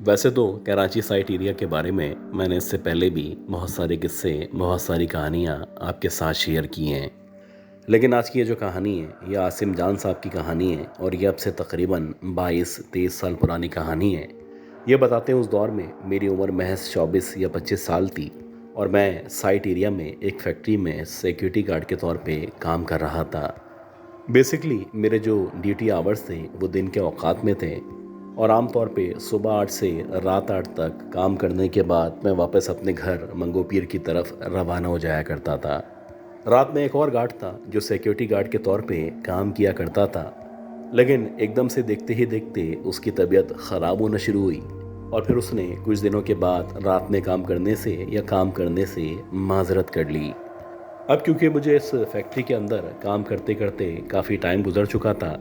वैसे तो Karachi site area के बारे में मैंने इससे पहले भी बहुत सारे किस्से, बहुत सारी कहानियाँ आपके साथ शेयर की हैं। लेकिन आज की ये जो कहानी है, ये आसिम जान साहब की कहानी है और ये अब से तकरीबन 22-23 साल पुरानी कहानी है। ये बताते हैं उस दौर में मेरी उम्र महज 24 या 25 साल थी और मैं साइट एरिया में एक फैक्ट्री में सिक्योरिटी गार्ड के तौर पे काम कर रहा था। बेसिकली मेरे जो ड्यूटी आवर्स थे वो दिन के औकात में थे और आमतौर पे सुबह 8 से रात 8 तक काम करने के बाद मैं वापस अपने घर मंगो पीर की तरफ रवाना हो जाया करता था। रात में एक और गार्ड था जो सिक्योरिटी गार्ड के तौर पे काम किया करता था, लेकिन एकदम से देखते ही देखते उसकी तबीयत ख़राब होना शुरू हुई और फिर उसने कुछ दिनों के बाद रात में काम करने से या काम करने से माजरत कर ली। अब क्योंकि मुझे इस फैक्ट्री के अंदर काम करते करते काफ़ी टाइम गुजर चुका था,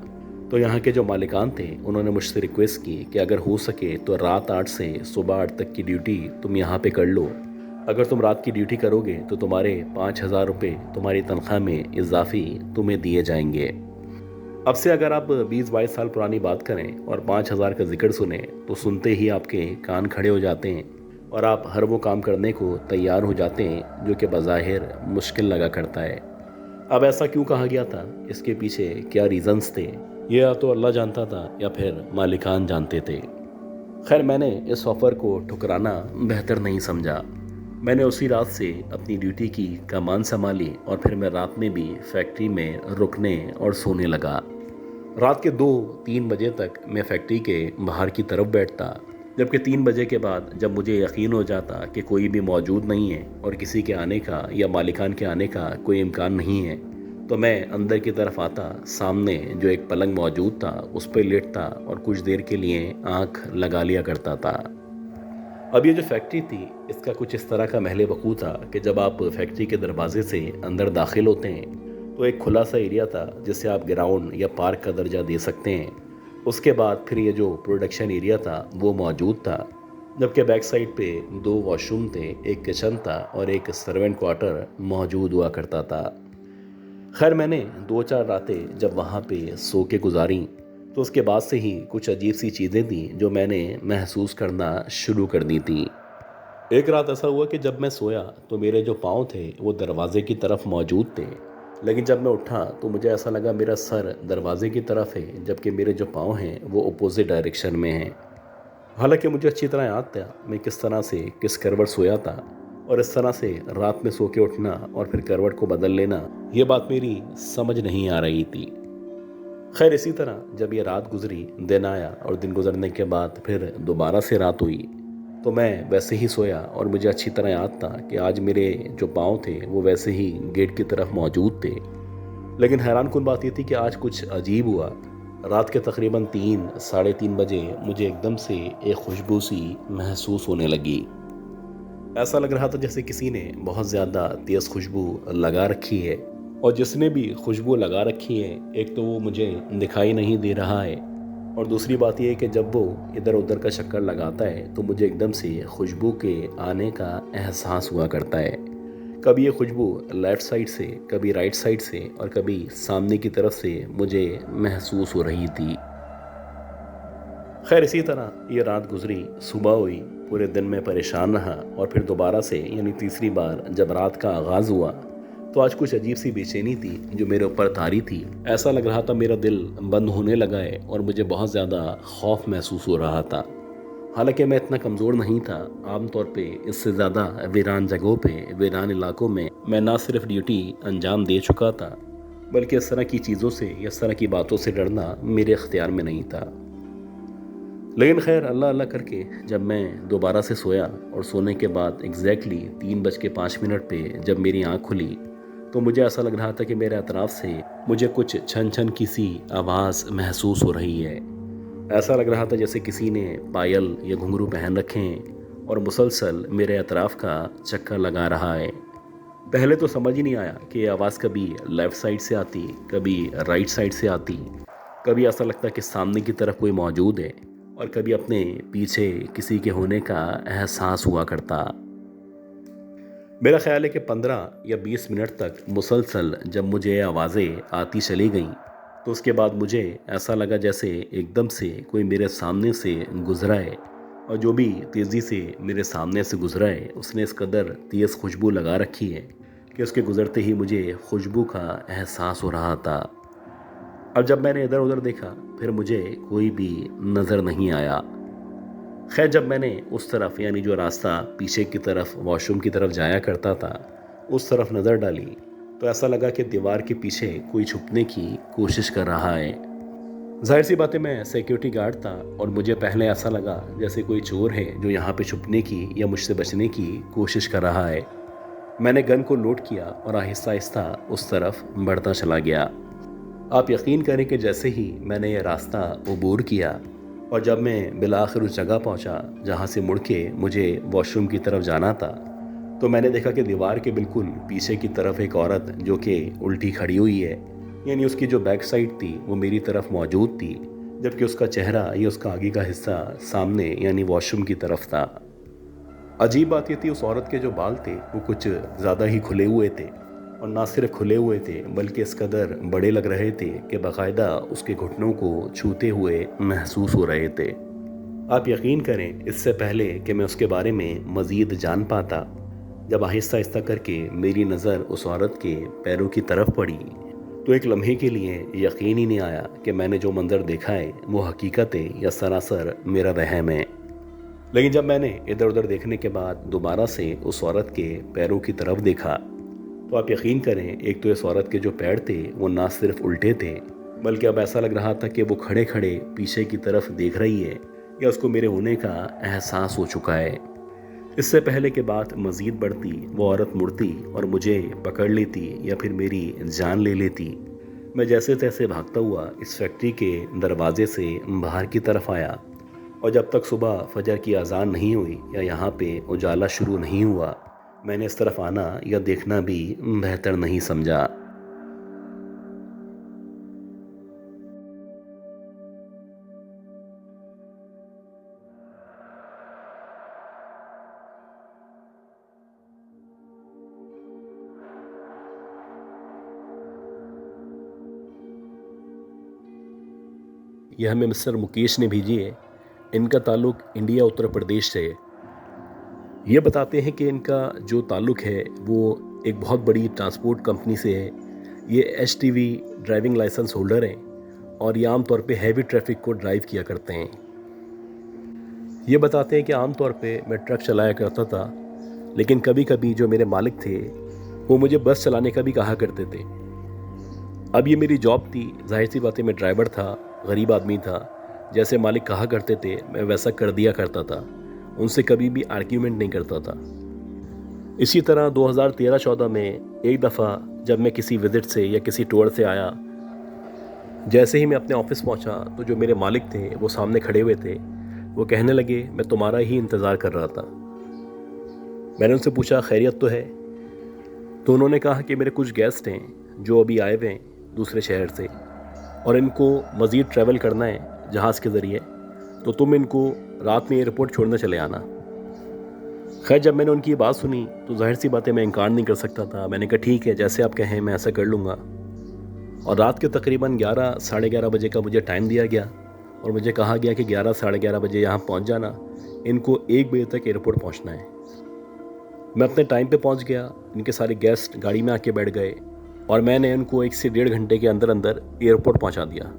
तो यहाँ के जो मालिकान थे उन्होंने मुझसे रिक्वेस्ट की कि अगर हो सके तो रात 8 से सुबह 8 तक की ड्यूटी तुम यहाँ पे कर लो। अगर तुम रात की ड्यूटी करोगे तो तुम्हारे 5,000 रुपये तुम्हारी तनख्वाह में इजाफी तुम्हें दिए जाएंगे। अब से अगर आप 20-22 साल पुरानी बात करें और 5,000 का जिक्र सुने तो सुनते ही आपके कान खड़े हो जाते हैं और आप हर वो काम करने को तैयार हो जाते हैं जो कि बज़ाहिर मुश्किल लगा करता है। अब ऐसा क्यों कहा गया था, इसके पीछे क्या रीज़न्स थे, ये या तो अल्लाह जानता था या फिर मालिकान जानते थे। खैर, मैंने इस ऑफ़र को ठुकराना बेहतर नहीं समझा। मैंने उसी रात से अपनी ड्यूटी की कमान संभाली और फिर मैं रात में भी फैक्ट्री में रुकने और सोने लगा। रात के 2-3 बजे तक मैं फैक्ट्री के बाहर की तरफ बैठता, जबकि 3 बजे के बाद जब मुझे यकीन हो जाता कि कोई भी मौजूद नहीं है और किसी के आने का या मालिकान के आने का कोई इम्कान नहीं है, तो मैं अंदर की तरफ आता। सामने जो एक पलंग मौजूद था उस पर लेटता और कुछ देर के लिए आंख लगा लिया करता था। अब ये जो फैक्ट्री थी इसका कुछ इस तरह का महल वकूअ था कि जब आप फैक्ट्री के दरवाजे से अंदर दाखिल होते हैं तो एक खुला सा एरिया था जिसे आप ग्राउंड या पार्क का दर्जा दे सकते हैं। उसके बाद फिर ये जो प्रोडक्शन एरिया था वो मौजूद था, जबकि बैक साइड पे 2 वॉशरूम थे, एक किचन था और एक सर्वेंट क्वार्टर मौजूद हुआ करता था। खैर, मैंने 2-4 रातें जब वहाँ पे सो के गुजारी तो उसके बाद से ही कुछ अजीब सी चीज़ें थी जो मैंने महसूस करना शुरू कर दी थी। एक रात ऐसा हुआ कि जब मैं सोया तो मेरे जो पाँव थे वो दरवाजे की तरफ मौजूद थे, लेकिन जब मैं उठा तो मुझे ऐसा लगा मेरा सर दरवाजे की तरफ है जबकि मेरे जो पाँव हैं वो अपोजिट डायरेक्शन में हैं। हालांकि मुझे अच्छी तरह याद था मैं किस तरह से किस करवट सोया था और इस तरह से रात में सो के उठना और फिर करवट को बदल लेना, ये बात मेरी समझ नहीं आ रही थी। खैर, इसी तरह जब ये रात गुजरी, दिन आया और दिन गुजरने के बाद फिर दोबारा से रात हुई तो मैं वैसे ही सोया और मुझे अच्छी तरह याद था कि आज मेरे जो पाँव थे वो वैसे ही गेट की तरफ मौजूद थे। लेकिन हैरान कुन बात ये थी कि आज कुछ अजीब हुआ। रात के तकरीबन 3-3:30 बजे मुझे एकदम से एक खुशबू सी महसूस होने लगी। ऐसा लग रहा था जैसे किसी ने बहुत ज़्यादा तेज़ खुशबू लगा रखी है, और जिसने भी खुशबू लगा रखी है एक तो वो मुझे दिखाई नहीं दे रहा है और दूसरी बात यह है कि जब वो इधर उधर का चक्कर लगाता है तो मुझे एकदम से खुशबू के आने का एहसास हुआ करता है। कभी ये खुशबू लेफ़्ट साइड से, कभी राइट साइड से और कभी सामने की तरफ से मुझे महसूस हो रही थी। खैर, इसी तरह ये रात गुजरी, सुबह हुई, पूरे दिन में परेशान रहा और फिर दोबारा से यानी तीसरी बार जब रात का आगाज़ हुआ तो आज कुछ अजीब सी बेचैनी थी जो मेरे ऊपर तारी थी। ऐसा लग रहा था मेरा दिल बंद होने लगा है और मुझे बहुत ज़्यादा खौफ महसूस हो रहा था। हालांकि मैं इतना कमज़ोर नहीं था। आमतौर पे इससे ज़्यादा वीरान जगहों पे, वीरान इलाकों में मैं ना सिर्फ ड्यूटी अंजाम दे चुका था, बल्कि इस तरह की चीज़ों से या इस तरह की बातों से डरना मेरे इख्तियार में नहीं था। लेकिन खैर, अल्लाह अल्लाह करके जब मैं दोबारा से सोया और सोने के बाद एग्जैक्टली 3:05 पे जब मेरी आँख खुली तो मुझे ऐसा लग रहा था कि मेरे अतराफ़ से मुझे कुछ छन छन की सी आवाज़ महसूस हो रही है। ऐसा लग रहा था जैसे किसी ने पायल या घुंघरू पहन रखे हैं और मुसलसल मेरे अतराफ़ का चक्कर लगा रहा है। पहले तो समझ ही नहीं आया कि ये आवाज़ कभी लेफ़्ट साइड से आती, कभी राइट साइड से आती, कभी ऐसा लगता कि सामने की तरफ कोई मौजूद है और कभी अपने पीछे किसी के होने का एहसास हुआ करता। मेरा ख्याल है कि 15 या 20 मिनट तक मुसलसल जब मुझे आवाज़ें आती चली गईं तो उसके बाद मुझे ऐसा लगा जैसे एकदम से कोई मेरे सामने से गुजरा है और जो भी तेज़ी से मेरे सामने से गुजरा है उसने इस कदर तेज़ खुशबू लगा रखी है कि उसके गुज़रते ही मुझे खुशबू का एहसास हो रहा था। अब जब मैंने इधर उधर देखा फिर मुझे कोई भी नज़र नहीं आया। खैर, जब मैंने उस तरफ यानी जो रास्ता पीछे की तरफ वॉशरूम की तरफ जाया करता था उस तरफ नज़र डाली तो ऐसा लगा कि दीवार के पीछे कोई छुपने की कोशिश कर रहा है। जाहिर सी बात है, मैं सिक्योरिटी गार्ड था और मुझे पहले ऐसा लगा जैसे कोई चोर है जो यहाँ पे छुपने की या मुझसे बचने की कोशिश कर रहा है। मैंने गन को लोड किया और आहिस्ता आहिस्ता उस तरफ बढ़ता चला गया। आप यकीन करें कि जैसे ही मैंने यह रास्ता अबूर किया और जब मैं बिलाखिर उस जगह पहुँचा जहाँ से मुड़ के मुझे वॉशरूम की तरफ जाना था तो मैंने देखा कि दीवार के बिल्कुल पीछे की तरफ एक औरत जो कि उल्टी खड़ी हुई है, यानी उसकी जो बैक साइड थी वो मेरी तरफ मौजूद थी, जबकि उसका चेहरा या उसका आगे का हिस्सा सामने यानी वॉशरूम की तरफ था। अजीब बात ये थी, उस औरत के जो बाल थे वो कुछ ज़्यादा ही खुले हुए थे और ना सिर्फ खुले हुए थे बल्कि इस कदर बड़े लग रहे थे कि बाकायदा उसके घुटनों को छूते हुए महसूस हो रहे थे। आप यकीन करें, इससे पहले कि मैं उसके बारे में मज़ीद जान पाता, जब आहिस्ता आहिस्ता करके मेरी नज़र उस औरत के पैरों की तरफ पड़ी तो एक लम्हे के लिए यकीन ही नहीं आया कि मैंने जो मंज़र देखा है वो हकीकत है या सरासर मेरा वहम है। लेकिन जब मैंने इधर उधर देखने के बाद दोबारा से उस औरत के पैरों की तरफ देखा तो आप यकीन करें, एक तो इस औरत के जो पैर थे वो ना सिर्फ उल्टे थे बल्कि अब ऐसा लग रहा था कि वो खड़े खड़े पीछे की तरफ देख रही है या उसको मेरे होने का एहसास हो चुका है। इससे पहले कि बात मज़ीद बढ़ती वो औरत मुड़ती और मुझे पकड़ लेती या फिर मेरी जान ले लेती। मैं जैसे तैसे भागता हुआ इस फैक्ट्री के दरवाजे से बाहर की तरफ आया और जब तक सुबह फजर की अजान नहीं हुई या यहाँ पे उजाला शुरू नहीं हुआ मैंने इस तरफ आना या देखना भी बेहतर नहीं समझा। यह हमें मिस्टर मुकेश ने भेजी है। इनका ताल्लुक़ इंडिया उत्तर प्रदेश से है। ये बताते हैं कि इनका जो ताल्लुक़ है वो एक बहुत बड़ी ट्रांसपोर्ट कंपनी से है। ये HTV ड्राइविंग लाइसेंस होल्डर हैं और ये आम तौर पे हैवी ट्रैफिक को ड्राइव किया करते हैं। ये बताते हैं कि आम तौर पे मैं ट्रक चलाया करता था, लेकिन कभी कभी जो मेरे मालिक थे वो मुझे बस चलाने का भी कहा करते थे। अब ये मेरी जॉब थी, जाहिर सी बात है मैं ड्राइवर था, गरीब आदमी था, जैसे मालिक कहा करते थे मैं वैसा कर दिया करता था, उनसे कभी भी आर्ग्यूमेंट नहीं करता था। इसी तरह 2013-14 में एक दफ़ा जब मैं किसी विज़िट से या किसी टूर से आया, जैसे ही मैं अपने ऑफिस पहुंचा तो जो मेरे मालिक थे वो सामने खड़े हुए थे। वो कहने लगे मैं तुम्हारा ही इंतज़ार कर रहा था। मैंने उनसे पूछा खैरियत तो है? तो उन्होंने कहा कि मेरे कुछ गेस्ट हैं जो अभी आए हुए हैं दूसरे शहर से और इनको मज़ीद ट्रैवल करना है जहाज़ के ज़रिए, तो तुम इनको रात में एयरपोर्ट छोड़ने चले आना। खैर, जब मैंने उनकी बात सुनी तो जाहिर सी बातें मैं इनकार नहीं कर सकता था। मैंने कहा ठीक है, जैसे आप कहें मैं ऐसा कर लूँगा। और रात के तकरीबन 11 साढ़े 11 बजे का मुझे टाइम दिया गया और मुझे कहा गया कि 11 साढ़े 11 बजे यहाँ पहुँच जाना, इनको 1 बजे तक एयरपोर्ट पहुँचना है। मैं अपने टाइम पे पहुँच गया। इनके सारे गेस्ट गाड़ी में आके बैठ गए और मैंने इनको 1 से 1.5 घंटे के अंदर अंदर एयरपोर्ट पहुँचा दिया।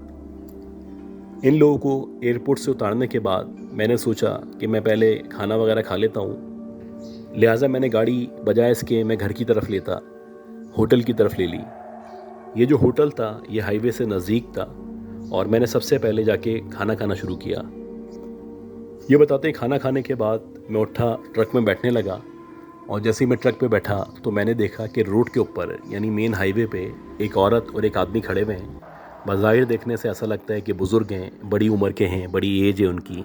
इन लोगों को एयरपोर्ट से उतारने के बाद मैंने सोचा कि मैं पहले खाना वगैरह खा लेता हूँ, लिहाजा मैंने गाड़ी बजाय इसके मैं घर की तरफ लेता होटल की तरफ ले ली। ये जो होटल था ये हाईवे से नज़दीक था और मैंने सबसे पहले जाके खाना खाना शुरू किया। ये बताते हैं खाना खाने के बाद मैं उठा, ट्रक में बैठने लगा और जैसे ही मैं ट्रक पे बैठा तो मैंने देखा कि रोड के ऊपर यानी मेन हाईवे पे एक औरत और एक आदमी खड़े हुए हैं। बज़ाहिर देखने से ऐसा लगता है कि बुज़ुर्ग हैं, बड़ी उम्र के हैं, बड़ी एज है उनकी।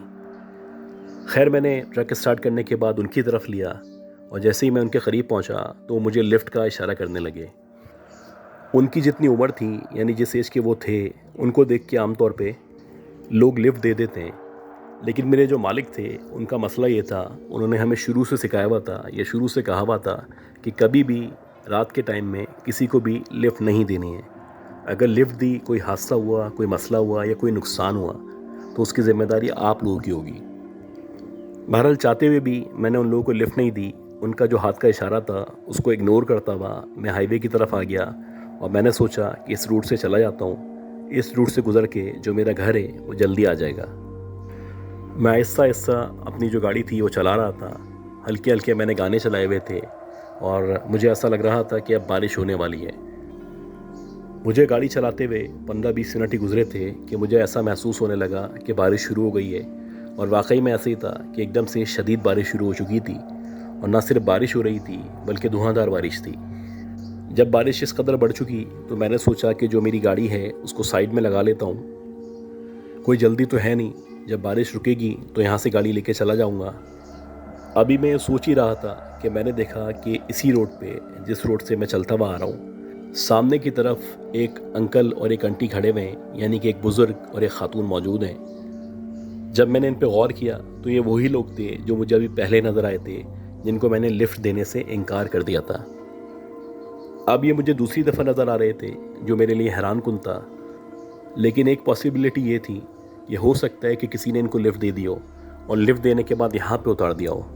खैर, मैंने ट्रक स्टार्ट करने के बाद उनकी तरफ लिया और जैसे ही मैं उनके करीब पहुंचा तो मुझे लिफ्ट का इशारा करने लगे। उनकी जितनी उम्र थी यानी जिस एज के वो थे, उनको देख के आमतौर पे लोग लिफ्ट दे देते हैं, लेकिन मेरे जो मालिक थे उनका मसला ये था, उन्होंने हमें शुरू से सिखाया हुआ था या शुरू से कहा हुआ था कि कभी भी रात के टाइम में किसी को भी लिफ्ट नहीं देनी है। अगर लिफ्ट दी, कोई हादसा हुआ, कोई मसला हुआ या कोई नुकसान हुआ तो उसकी ज़िम्मेदारी आप लोगों की होगी। बहरहाल चाहते हुए भी मैंने उन लोगों को लिफ्ट नहीं दी। उनका जो हाथ का इशारा था उसको इग्नोर करता हुआ मैं हाईवे की तरफ आ गया और मैंने सोचा कि इस रूट से चला जाता हूँ। इस रूट से गुज़र के जो मेरा घर है वो जल्दी आ जाएगा। मैं आहिस्ता आहिस्ता अपनी जो गाड़ी थी वो चला रहा था। हल्के हल्के मैंने गाने चलाए हुए थे और मुझे ऐसा लग रहा था कि अब बारिश होने वाली है। मुझे गाड़ी चलाते हुए 15-20 मिनट ही गुजरे थे कि मुझे ऐसा महसूस होने लगा कि बारिश शुरू हो गई है। और वाकई में ऐसे ही था कि एकदम से शदीद बारिश शुरू हो चुकी थी और ना सिर्फ बारिश हो रही थी बल्कि धुआंधार बारिश थी। जब बारिश इस कदर बढ़ चुकी तो मैंने सोचा कि जो मेरी गाड़ी है उसको साइड में लगा लेता हूँ। कोई जल्दी तो है नहीं, जब बारिश रुकेगी तो यहाँ से गाड़ी लेके चला जाऊँगा। अभी मैं सोच ही रहा था कि मैंने देखा कि इसी रोड पे, जिस रोड से मैं चलता हुआ आ रहा हूँ, सामने की तरफ एक अंकल और एक आंटी खड़े हुए हैं, यानी कि एक बुज़ुर्ग और एक खातून मौजूद हैं। जब मैंने इन पे गौर किया तो ये वही लोग थे जो मुझे अभी पहले नज़र आए थे, जिनको मैंने लिफ्ट देने से इनकार कर दिया था। अब ये मुझे दूसरी दफ़ा नज़र आ रहे थे, जो मेरे लिए हैरान कुन था। लेकिन एक पॉसिबिलिटी ये थी, ये हो सकता है कि किसी ने इनको लिफ्ट दे दी हो और लिफ्ट देने के बाद यहाँ पे उतार दिया हो,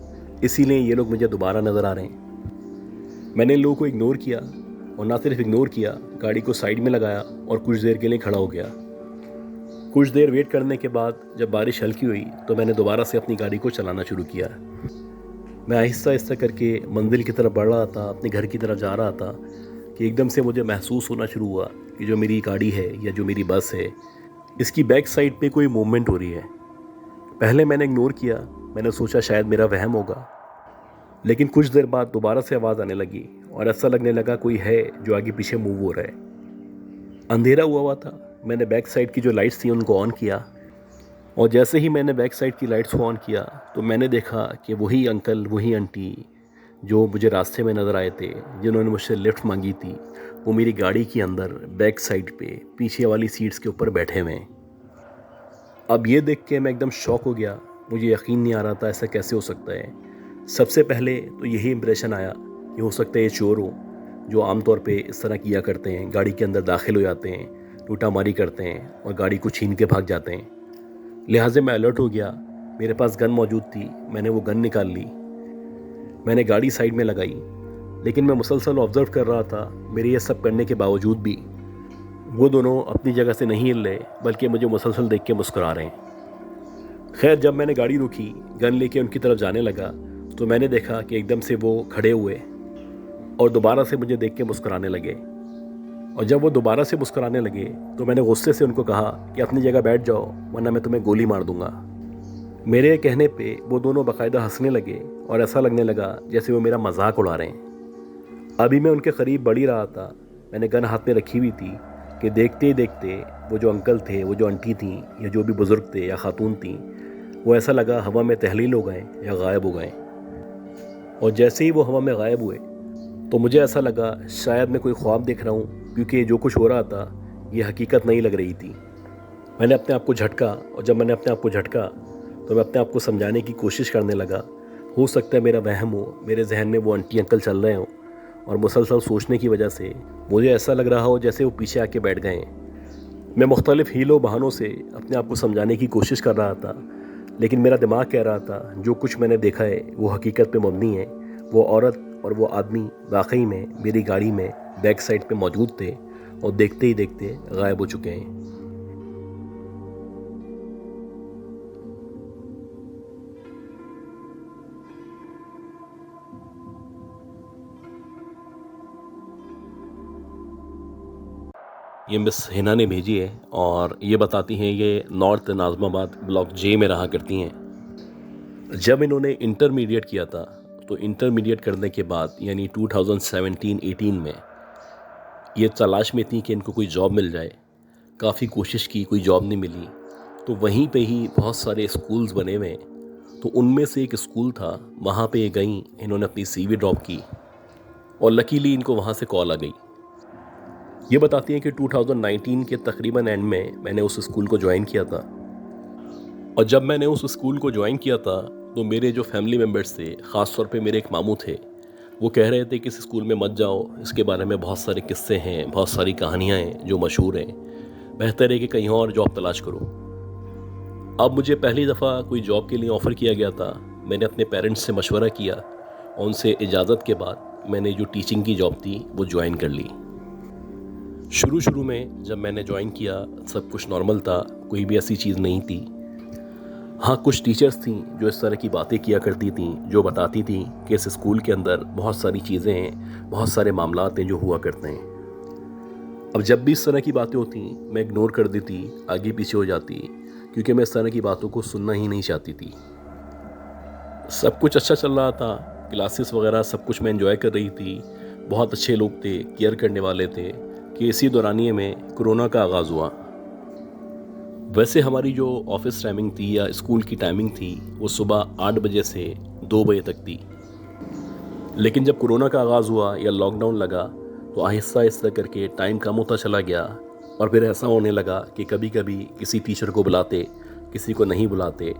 इसीलिए ये लोग मुझे दोबारा नज़र आ रहे हैं। मैंने इन लोगों को इग्नोर किया और ना सिर्फ इग्नोर किया, गाड़ी को साइड में लगाया और कुछ देर के लिए खड़ा हो गया। कुछ देर वेट करने के बाद जब बारिश हल्की हुई तो मैंने दोबारा से अपनी गाड़ी को चलाना शुरू किया। मैं आहिस्ता आहिस्ता करके मंजिल की तरफ बढ़ रहा था, अपने घर की तरफ जा रहा था कि एकदम से मुझे महसूस होना शुरू हुआ कि जो मेरी गाड़ी है या जो मेरी बस है, इसकी बैक साइड पे कोई मूवमेंट हो रही है। पहले मैंने इग्नोर किया, मैंने सोचा शायद मेरा वहम होगा। लेकिन कुछ देर बाद दोबारा से आवाज़ आने लगी और ऐसा लगने लगा कोई है जो आगे पीछे मूव हो रहा है। अंधेरा हुआ था। मैंने बैक साइड की जो लाइट्स थी उनको ऑन किया और जैसे ही मैंने बैक साइड की लाइट्स को ऑन किया तो मैंने देखा कि वही अंकल, वही आंटी जो मुझे रास्ते में नज़र आए थे, जिन्होंने मुझसे लिफ्ट मांगी थी, वो मेरी गाड़ी के अंदर बैक साइड पे पीछे वाली सीट्स के ऊपर बैठे हुए हैं। अब ये देख के मैं एकदम शॉक हो गया। मुझे यकीन नहीं आ रहा था ऐसा कैसे हो सकता है। सबसे पहले तो यही इम्प्रेशन आया कि हो सकता है ये चोर हो, जो आमतौर पे इस तरह किया करते हैं, गाड़ी के अंदर दाखिल हो जाते हैं, लूटामारी करते हैं और गाड़ी को छीन के भाग जाते हैं। लिहाजा मैं अलर्ट हो गया। मेरे पास गन मौजूद थी, मैंने वो गन निकाल ली। मैंने गाड़ी साइड में लगाई, लेकिन मैं मुसलसल ऑब्ज़र्व कर रहा था। मेरे ये सब करने के बावजूद भी वो दोनों अपनी जगह से नहीं हिल रहे, बल्कि मुझे मुसलसल देख के मुस्कुरा रहे हैं। खैर, जब मैंने गाड़ी रोकी, गन लेके उनकी तरफ जाने लगा तो मैंने देखा कि एकदम से वो खड़े हुए और दोबारा से मुझे देख के मुस्कुराने लगे। और जब वो दोबारा से मुस्कुराने लगे तो मैंने गुस्से से उनको कहा कि अपनी जगह बैठ जाओ, वरना मैं तुम्हें गोली मार दूंगा। मेरे कहने पे वो दोनों बाकायदा हंसने लगे और ऐसा लगने लगा जैसे वो मेरा मजाक उड़ा रहे हैं। अभी मैं उनके करीब बढ़ ही रहा था, मैंने गन हाथ में रखी हुई थी कि देखते ही देखते वो जो अंकल थे, वो जो आंटी थी, या जो भी बुज़ुर्ग थे या खातून थी, वो ऐसा लगा हवा में तहलील हो गए या गायब हो गए। और जैसे ही वो हवा में गायब हुए तो मुझे ऐसा लगा शायद मैं कोई ख्वाब देख रहा हूँ, क्योंकि जो कुछ हो रहा था ये हकीकत नहीं लग रही थी। मैंने अपने आप को झटका और जब मैंने अपने आप को झटका तो मैं अपने आप को समझाने की कोशिश करने लगा, हो सकता है मेरा वहम हो, मेरे जहन में वो आंटी अंकल चल रहे हों और मुसलसल सोचने की वजह से मुझे ऐसा लग रहा हो जैसे वो पीछे आके बैठ गए हैं। मैं मुख्तलिफ हीलों बहानों से अपने आप को समझाने की कोशिश कर रहा था, लेकिन मेरा दिमाग कह रहा था जो कुछ मैंने देखा है वो हकीकत पे मबनी है। वो औरत और वो आदमी वाकई में मेरी गाड़ी में बैक साइड पे मौजूद थे और देखते ही देखते गायब हो चुके हैं। ये मिस हिना ने भेजी है और ये बताती हैं ये नॉर्थ नाज़िमाबाद ब्लॉक जे में रहा करती हैं। जब इन्होंने इंटरमीडिएट किया था तो इंटरमीडिएट करने के बाद यानी 2017-18 में ये तलाश में थी कि इनको कोई जॉब मिल जाए। काफ़ी कोशिश की, कोई जॉब नहीं मिली। तो वहीं पे ही बहुत सारे स्कूल्स बने हुए, तो उनमें से एक स्कूल था, वहाँ पे ये गई, इन्होंने अपनी सीवी ड्रॉप की और लकीली इनको वहाँ से कॉल आ गई। ये बताती हैं कि 2019 के तकरीबन एंड में मैंने उस स्कूल को ज्वाइन किया था और जब मैंने उस स्कूल को ज्वाइन किया था तो मेरे जो फैमिली मेम्बर्स थे, ख़ास तौर पे मेरे एक मामू थे, वो कह रहे थे कि इस स्कूल में मत जाओ, इसके बारे में बहुत सारे किस्से हैं, बहुत सारी कहानियाँ हैं जो मशहूर हैं, बेहतर है कि कहीं और जॉब तलाश करो। अब मुझे पहली दफ़ा कोई जॉब के लिए ऑफ़र किया गया था मैंने अपने पेरेंट्स से मशवरा किया और उनसे इजाज़त के बाद मैंने जो टीचिंग की जॉब थी वो ज्वाइन कर ली। शुरू में जब मैंने ज्वाइन किया सब कुछ नॉर्मल था, कोई भी ऐसी चीज़ नहीं थी। हाँ, कुछ टीचर्स थीं जो इस तरह की बातें किया करती थीं, जो बताती थीं कि इस स्कूल के अंदर बहुत सारी चीज़ें हैं, बहुत सारे मामलात हैं जो हुआ करते हैं। अब जब भी इस तरह की बातें होती मैं इग्नोर कर देती, आगे पीछे हो जाती, क्योंकि मैं इस तरह की बातों को सुनना ही नहीं चाहती थी। सब कुछ अच्छा चल रहा था, क्लासेस वगैरह सब कुछ मैं एंजॉय कर रही थी, बहुत अच्छे लोग थे, केयर करने वाले थे, कि इसी दौरानिए में कोरोना का आगाज़ हुआ। वैसे हमारी जो ऑफिस टाइमिंग थी या स्कूल की टाइमिंग थी वो सुबह 8 बजे से 2 बजे तक थी, लेकिन जब कोरोना का आगाज़ हुआ या लॉकडाउन लगा तो आहिस्ता आहिस्ता करके टाइम कम होता चला गया और फिर ऐसा होने लगा कि कभी कभी किसी टीचर को बुलाते, किसी को नहीं बुलाते।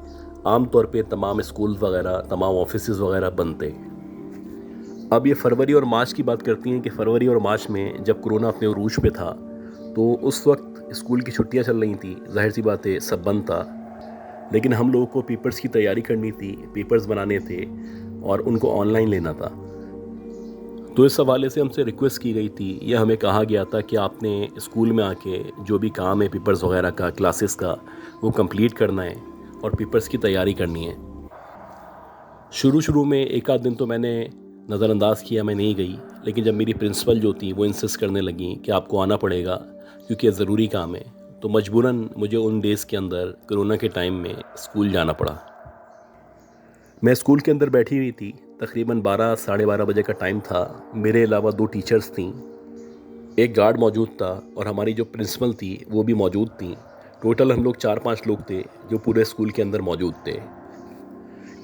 आम तौर पे तमाम स्कूल वगैरह, तमाम ऑफिसेज़ वगैरह बंद थे। अब ये फरवरी और मार्च की बात करती हैं कि फरवरी और मार्च में जब कोरोना अपने उरूज पे था तो उस वक्त स्कूल की छुट्टियां चल रही थी, जाहिर सी बात है सब बंद था, लेकिन हम लोगों को पेपर्स की तैयारी करनी थी, पेपर्स बनाने थे और उनको ऑनलाइन लेना था। तो इस हवाले से हमसे रिक्वेस्ट की गई थी या हमें कहा गया था कि आपने स्कूल में आके जो भी काम है पेपर्स वगैरह का, क्लासेस का, वो कंप्लीट करना है और पेपर्स की तैयारी करनी है। शुरू में एक आध दिन तो मैंने नज़रअंदाज किया, मैं नहीं गई, लेकिन जब मेरी प्रिंसिपल जो थी वो इंसिस्ट करने लगी कि आपको आना पड़ेगा क्योंकि ये ज़रूरी काम है, तो मजबूरन मुझे उन डेज़ के अंदर कोरोना के टाइम में स्कूल जाना पड़ा। मैं स्कूल के अंदर बैठी हुई थी, तकरीबन 12 साढ़े 12 बजे का टाइम था। मेरे अलावा 2 टीचर्स थीं, एक गार्ड मौजूद था और हमारी जो प्रिंसिपल थी वो भी मौजूद थी। टोटल हम लोग 4-5 लोग थे जो पूरे स्कूल के अंदर मौजूद थे।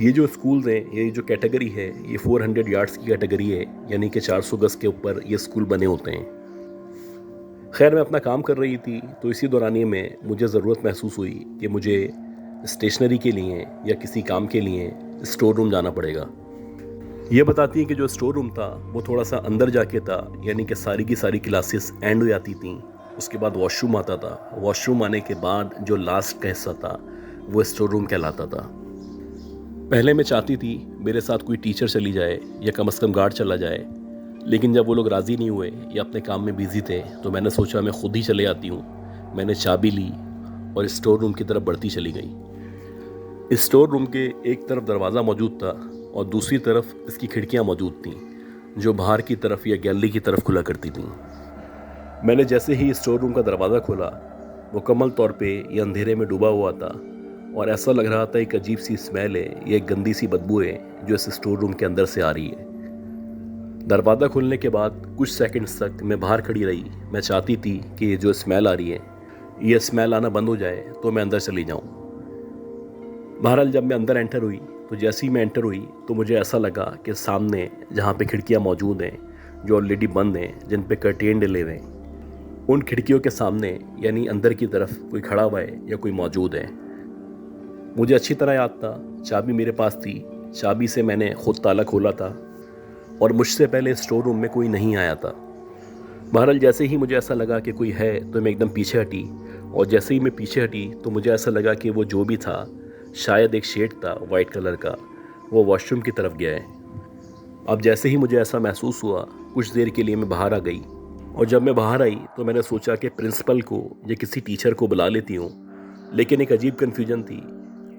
ये जो स्कूल्स हैं, ये जो कैटेगरी है, ये 400 यार्ड्स की कैटेगरी है, यानी कि 400 गज़ के ऊपर ये स्कूल बने होते हैं। खैर, मैं अपना काम कर रही थी तो इसी दौरानिए में मुझे ज़रूरत महसूस हुई कि मुझे स्टेशनरी के लिए या किसी काम के लिए स्टोर रूम जाना पड़ेगा। ये बताती है कि जो स्टोर रूम था वो थोड़ा सा अंदर जाके था, यानी कि सारी की सारी क्लासेस एंड हो जाती थीं। उसके बाद वॉशरूम आता था, वॉशरूम आने के बाद जो लास्ट का हिस्सा था वो स्टोर रूम कहलाता था। पहले मैं चाहती थी मेरे साथ कोई टीचर चली जाए या कम से कम गार्ड चला जाए, लेकिन जब वो लोग राज़ी नहीं हुए या अपने काम में बिज़ी थे तो मैंने सोचा मैं खुद ही चले आती हूँ। मैंने चाबी ली और स्टोर रूम की तरफ बढ़ती चली गई। इस स्टोर रूम के एक तरफ दरवाज़ा मौजूद था और दूसरी तरफ इसकी खिड़कियाँ मौजूद थीं जो बाहर की तरफ या गैलरी की तरफ खुला करती थीं। मैंने जैसे ही स्टोर रूम का दरवाज़ा खोला, मुकम्मल तौर पे ये अंधेरे में डूबा हुआ था और ऐसा लग रहा था एक अजीब सी स्मेल है, ये एक गंदी सी बदबू है जो इस स्टोर रूम के अंदर से आ रही है। दरवाज़ा खुलने के बाद कुछ सेकंड्स तक मैं बाहर खड़ी रही। मैं चाहती थी कि ये जो स्मेल आ रही है, ये स्मेल आना बंद हो जाए तो मैं अंदर चली जाऊँ। बहरहाल जब मैं अंदर एंटर हुई तो जैसे ही मैं एंटर हुई तो मुझे ऐसा लगा कि सामने जहाँ पे खिड़कियाँ मौजूद हैं जो ऑलरेडी बंद हैं, जिन पे कर्टेन डले हुए हैं, उन खिड़कियों के सामने यानी अंदर की तरफ कोई खड़ा हुआ है या कोई मौजूद है। मुझे अच्छी तरह याद था, चाबी मेरे पास थी, चाबी से मैंने ख़ुद ताला खोला था और मुझसे पहले स्टोर रूम में कोई नहीं आया था। बहरहाल जैसे ही मुझे ऐसा लगा कि कोई है तो मैं एकदम पीछे हटी और जैसे ही मैं पीछे हटी तो मुझे ऐसा लगा कि वो जो भी था, शायद एक शेड था वाइट कलर का, वो वॉशरूम की तरफ गया है। अब जैसे ही मुझे ऐसा महसूस हुआ, कुछ देर के लिए मैं बाहर आ गई और जब मैं बाहर आई तो मैंने सोचा कि प्रिंसिपल को या किसी टीचर को बुला लेती हूँ, लेकिन एक अजीब कन्फ्यूजन थी।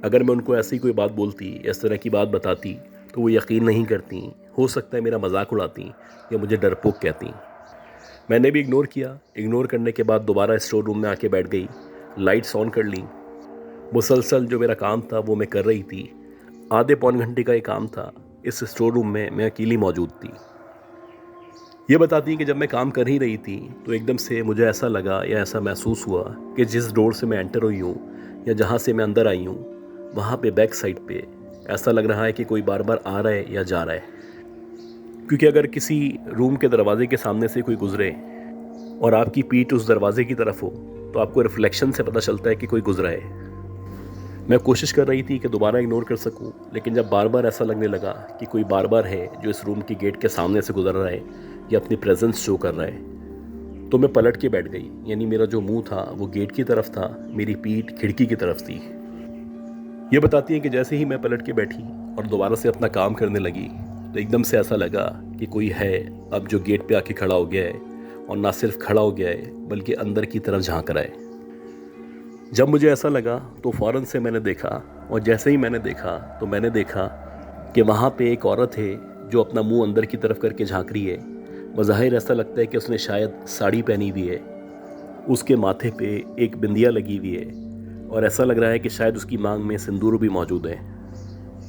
अगर मैं उनको ऐसी कोई बात बोलती, इस तरह की बात बताती तो वो यकीन नहीं करती, हो सकता है मेरा मजाक उड़ाती या मुझे डरपोक कहती। मैंने भी इग्नोर किया। इग्नोर करने के बाद दोबारा स्टोर रूम में आके बैठ गई, लाइट्स ऑन कर ली। मुसलसल जो मेरा काम था वो मैं कर रही थी। आधे पौन घंटे का ये काम था। इस स्टोर रूम में मैं अकेली मौजूद थी। ये बताती कि जब मैं काम कर ही रही थी तो एकदम से मुझे ऐसा लगा या ऐसा महसूस हुआ कि जिस डोर से मैं एंटर हुई हूँ या जहाँ से मैं अंदर आई हूँ, वहाँ पे बैक साइड पे ऐसा लग रहा है कि कोई बार बार आ रहा है या जा रहा है। क्योंकि अगर किसी रूम के दरवाजे के सामने से कोई गुजरे और आपकी पीठ उस दरवाजे की तरफ हो तो आपको रिफ्लेक्शन से पता चलता है कि कोई गुजरा है। मैं कोशिश कर रही थी कि दोबारा इग्नोर कर सकूं, लेकिन जब बार बार ऐसा लगने लगा कि कोई बार बार है जो इस रूम की गेट के सामने से गुजर रहा है या अपनी प्रेजेंस शो कर रहा है, तो मैं पलट के बैठ गई। यानी मेरा जो मुंह था वो गेट की तरफ था, मेरी पीठ खिड़की की तरफ थी। ये बताती है कि जैसे ही मैं पलट के बैठी और दोबारा से अपना काम करने लगी तो एकदम से ऐसा लगा कि कोई है अब जो गेट पे आके खड़ा हो गया है, और ना सिर्फ खड़ा हो गया है बल्कि अंदर की तरफ झांक रहा है। जब मुझे ऐसा लगा तो फ़ौरन से मैंने देखा, और जैसे ही मैंने देखा तो मैंने देखा कि वहाँ पे एक औरत है जो अपना मुंह अंदर की तरफ करके झांक रही है। बज़ाहिर ऐसा लगता है कि उसने शायद साड़ी पहनी हुई है, उसके माथे पे एक बिंदिया लगी हुई है, और ऐसा लग रहा है कि शायद उसकी मांग में सिंदूर भी मौजूद है।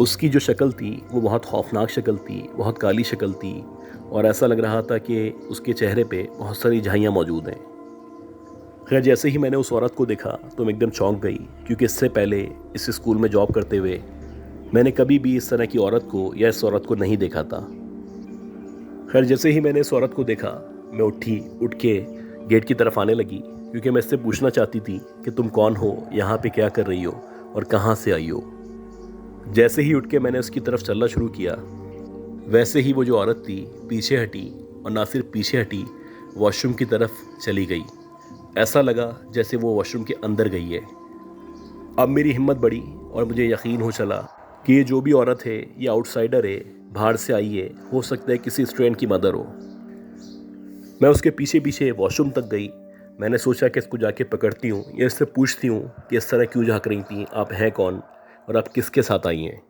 उसकी जो शक्ल थी वो बहुत खौफनाक शक्ल थी, बहुत काली शक्ल थी, और ऐसा लग रहा था कि उसके चेहरे पे बहुत सारी झाइयाँ मौजूद हैं। खैर, जैसे ही मैंने उस औरत को देखा तो मैं एकदम चौंक गई, क्योंकि इससे पहले इस स्कूल में जॉब करते हुए मैंने कभी भी इस तरह की औरत को या इस औरत को नहीं देखा था। खैर, जैसे ही मैंने इस औरत को देखा मैं उठ के गेट की तरफ आने लगी, क्योंकि मैं इससे पूछना चाहती थी कि तुम कौन हो, यहाँ पे क्या कर रही हो और कहाँ से आई हो। जैसे ही उठ के मैंने उसकी तरफ चलना शुरू किया, वैसे ही वो जो औरत थी पीछे हटी, और ना सिर्फ पीछे हटी, वॉशरूम की तरफ चली गई। ऐसा लगा जैसे वो वॉशरूम के अंदर गई है। अब मेरी हिम्मत बढ़ी और मुझे यकीन हो चला कि ये जो भी औरत है ये आउटसाइडर है, बाहर से आई है, हो सकता है किसी स्टूडेंट की मदर हो। मैं उसके पीछे पीछे वॉशरूम तक गई। मैंने सोचा कि इसको जाके पकड़ती हूँ या इससे पूछती हूँ कि इस तरह क्यों झाँक रही थी, आप हैं कौन और आप किसके साथ आई हैं।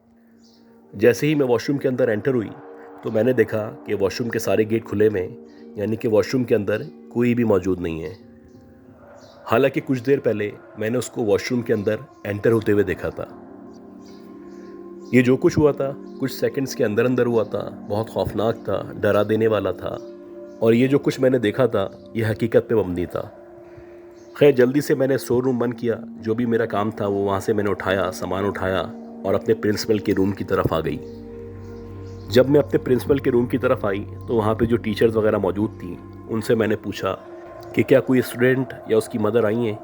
जैसे ही मैं वॉशरूम के अंदर एंटर हुई तो मैंने देखा कि वॉशरूम के सारे गेट खुले हुए हैं, यानी कि वॉशरूम के अंदर कोई भी मौजूद नहीं है। हालांकि कुछ देर पहले मैंने उसको वॉशरूम के अंदर एंटर होते हुए देखा था। ये जो कुछ हुआ था कुछ सेकंड्स के अंदर अंदर हुआ था, बहुत खौफनाक था, डरा देने वाला था, और ये जो कुछ मैंने देखा था ये हकीकत पे मबनी था। खैर, जल्दी से मैंने स्टोर रूम बंद किया, जो भी मेरा काम था वो वहाँ से मैंने उठाया, सामान उठाया और अपने प्रिंसिपल के रूम की तरफ आ गई। जब मैं अपने प्रिंसिपल के रूम की तरफ आई तो वहाँ पे जो टीचर्स वगैरह मौजूद थी उनसे मैंने पूछा कि क्या कोई स्टूडेंट या उसकी मदर आई हैं।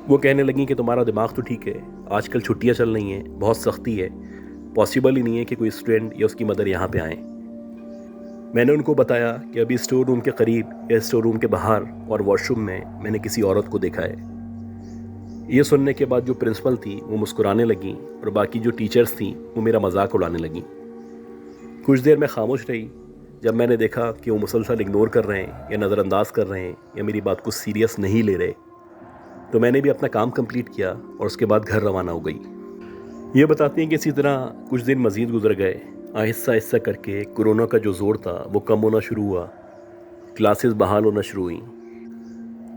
वो कहने लगी कि तुम्हारा दिमाग तो ठीक है, आजकल छुट्टियाँ चल रही हैं, बहुत सख्ती है, पॉसिबल ही नहीं है कि कोई स्टूडेंट या उसकी मदर यहाँ पे आएँ। मैंने उनको बताया कि अभी स्टोर रूम के करीब या स्टोर रूम के बाहर और वॉशरूम में मैंने किसी औरत को देखा है। ये सुनने के बाद जो प्रिंसिपल थी वो मुस्कुराने लगी और बाकी जो टीचर्स थी वो मेरा मजाक उड़ाने लगी। कुछ देर मैं खामोश रही। जब मैंने देखा कि वो मुसलसल इग्नोर कर रहे हैं या नज़रअंदाज कर रहे हैं या मेरी बात को सीरियस नहीं ले रहे, तो मैंने भी अपना काम कंप्लीट किया और उसके बाद घर रवाना हो गई। ये बताती हैं कि इसी तरह कुछ दिन मज़ीद गुजर गए। आहिस्ता आहिस्ता करके कोरोना का जो ज़ोर था वो कम होना शुरू हुआ, क्लासेस बहाल होना शुरू हुई।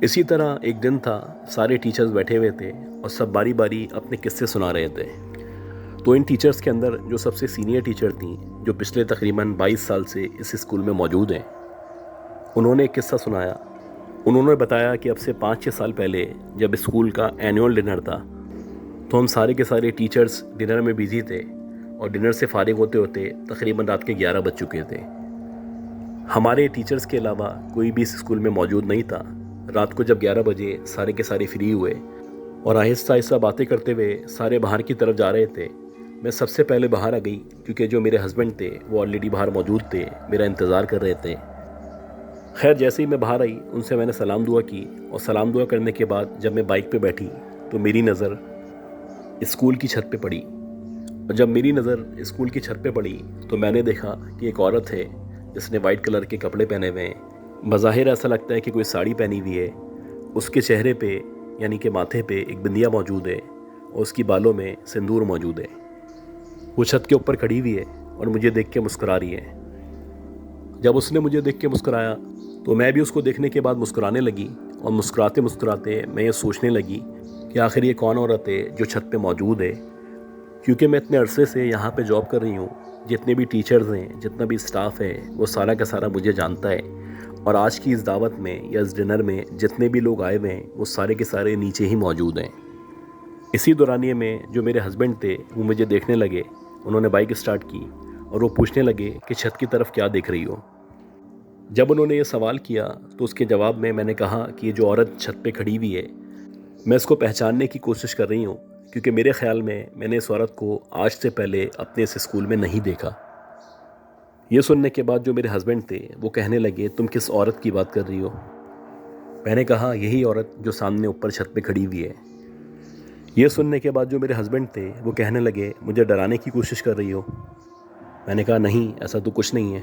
इसी तरह एक दिन था, सारे टीचर्स बैठे हुए थे और सब बारी बारी अपने किस्से सुना रहे थे। तो इन टीचर्स के अंदर जो सबसे सीनियर टीचर थी, जो पिछले तकरीबन 22 साल से इस स्कूल में मौजूद हैं, उन्होंने एक किस्सा सुनाया। उन्होंने बताया कि अब से 5-6 साल पहले जब स्कूल का एनुअल डिनर था तो हम सारे के सारे टीचर्स डिनर में बिजी थे और डिनर से फारिग होते होते तकरीबन रात के 11 बज चुके थे। हमारे टीचर्स के अलावा कोई भी इस स्कूल में मौजूद नहीं था। रात को जब 11 बजे सारे के सारे फ्री हुए और आहिस्ता आहिस्ता बातें करते हुए सारे बाहर की तरफ जा रहे थे, मैं सबसे पहले बाहर आ गई, क्योंकि जो मेरे हस्बैंड थे वो ऑलरेडी बाहर मौजूद थे, मेरा इंतज़ार कर रहे थे। खैर, जैसे ही मैं बाहर आई उनसे मैंने सलाम दुआ की, और सलाम दुआ करने के बाद जब मैं बाइक पे बैठी तो मेरी नज़र स्कूल की छत पे पड़ी। और जब मेरी नज़र स्कूल की छत पे पड़ी तो मैंने देखा कि एक औरत है जिसने वाइट कलर के कपड़े पहने हुए हैं। बज़ाहिर ऐसा लगता है कि कोई साड़ी पहनी हुई है। उसके चेहरे पे यानी कि माथे पे एक बिंदिया मौजूद है और उसकी बालों में सिंदूर मौजूद है। वो छत के ऊपर खड़ी हुई है और मुझे देख के मुस्कुरा रही है। जब उसने मुझे देख के मुस्कुराया तो मैं भी उसको देखने के बाद मुस्कुराने लगी, और मुस्कुराते मुस्कुराते मैं ये सोचने लगी कि आखिर ये कौन औरत है जो छत पे मौजूद है। क्योंकि मैं इतने अरसे से यहाँ पे जॉब कर रही हूँ, जितने भी टीचर्स हैं, जितना भी स्टाफ है, वो सारा का सारा मुझे जानता है, और आज की इस दावत में या इस डिनर में जितने भी लोग आए हुए हैं वो सारे के सारे नीचे ही मौजूद हैं। इसी दौरानिए में जो मेरे हस्बैंड थे वो मुझे देखने लगे। उन्होंने बाइक स्टार्ट की और वो पूछने लगे कि छत की तरफ क्या देख रही हो। जब उन्होंने ये सवाल किया तो उसके जवाब में मैंने कहा कि ये जो औरत छत पे खड़ी हुई है, मैं इसको पहचानने की कोशिश कर रही हूँ, क्योंकि मेरे ख़्याल में मैंने इस औरत को आज से पहले अपने इस स्कूल में नहीं देखा। ये सुनने के बाद जो मेरे हस्बैंड थे वो कहने लगे, तुम किस औरत की बात कर रही हो? मैंने कहा, यही औरत जो सामने ऊपर छत पे खड़ी हुई है। ये सुनने के बाद जो मेरे हस्बैंड थे वो कहने लगे, मुझे डराने की कोशिश कर रही हो? मैंने कहा नहीं, ऐसा तो कुछ नहीं है।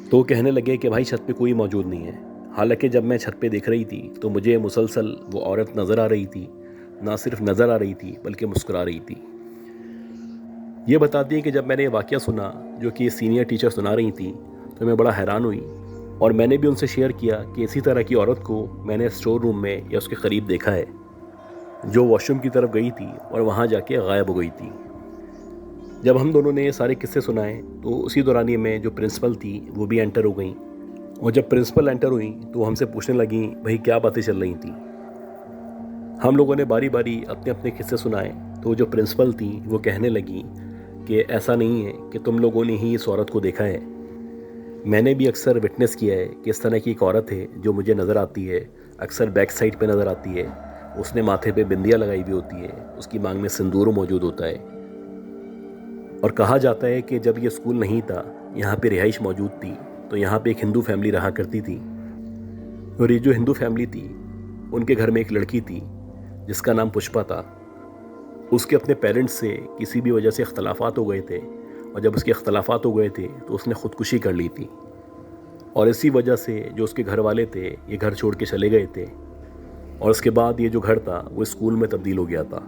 तो वो कहने लगे कि भाई छत पे कोई मौजूद नहीं है। हालांकि जब मैं छत पे देख रही थी तो मुझे मुसलसल वो औरत नज़र आ रही थी। ना सिर्फ नज़र आ रही थी बल्कि मुस्कुरा रही थी। ये बताती है कि जब मैंने ये वाक़या सुना जो कि सीनियर टीचर सुना रही थी तो मैं बड़ा हैरान हुई, और मैंने भी उनसे शेयर किया कि इसी तरह की औरत को मैंने स्टोर रूम में या उसके करीब देखा है, जो वॉशरूम की तरफ गई थी और वहाँ जाके गायब हो गई थी। जब हम दोनों ने ये सारे किस्से सुनाए तो उसी दौरानिए में जो प्रिंसिपल थी वो भी एंटर हो गई, और जब प्रिंसिपल एंटर हुई तो वो हमसे पूछने लगी भाई क्या बातें चल रही थी। हम लोगों ने बारी बारी अपने अपने किस्से सुनाए तो जो प्रिंसिपल थी वो कहने लगी कि ऐसा नहीं है कि तुम लोगों ने ही इस औरत को देखा है, मैंने भी अक्सर विटनेस किया है कि इस तरह की एक औरत है जो मुझे नज़र आती है, अक्सर बैक साइड पे नज़र आती है। उसने माथे पे बिंदिया लगाई भी होती है, उसकी मांग में सिंदूर मौजूद होता है। और कहा जाता है कि जब ये स्कूल नहीं था, यहाँ पे रिहाइश मौजूद थी, तो यहाँ पे एक हिंदू फैमिली रहा करती थी। और ये जो हिंदू फैमिली थी उनके घर में एक लड़की थी जिसका नाम पुष्पा था। उसके अपने पेरेंट्स से किसी भी वजह से इख्तलाफात हो गए थे, और जब उसके इख्तलाफात हो गए थे तो उसने ख़ुदकुशी कर ली थी। और इसी वजह से जो उसके घर वाले थे ये घर छोड़ के चले गए थे, और उसके बाद ये जो घर था वो स्कूल में तब्दील हो गया था।